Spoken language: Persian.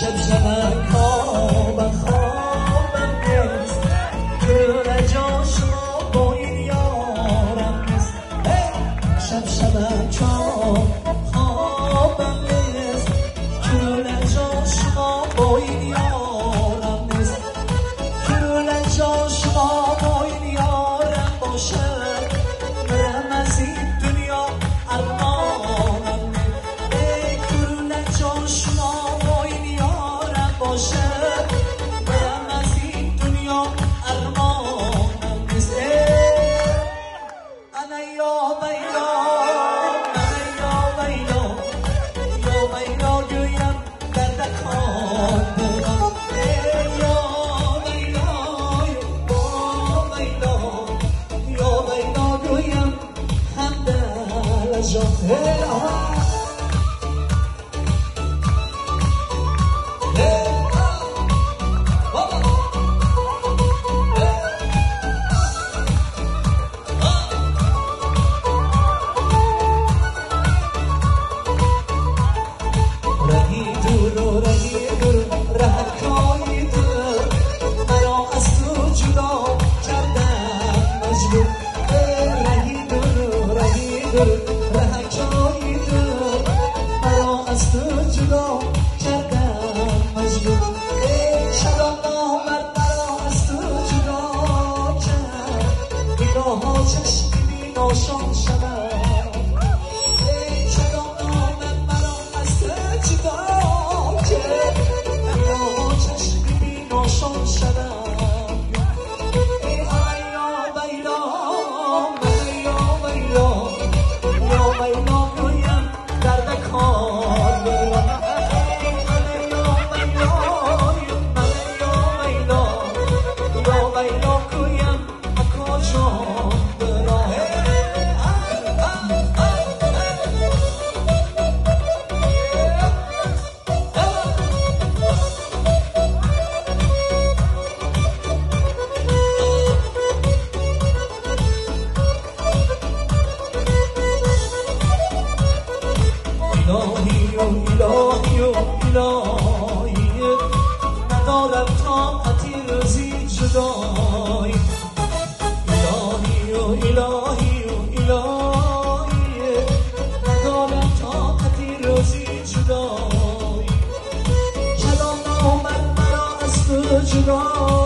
شب شبک خوابم نیست گل جاش را با این یارم نیست شب شبک خوابم نیست گل جاش را با این یارم نیست گل جاش را با این یارم باشه برم از این دنیا ارمانم نیست گل جاش را با این یارم باشه برم از این دنیا ارمانم نیست انا یا ویلا گویم درد خواب برم یا ویلا گویم همدل جان الهی ندارم طاقتی روزی جدایی الهی ندارم طاقتی روزی جدایی کلام آمد مرا از تو جدا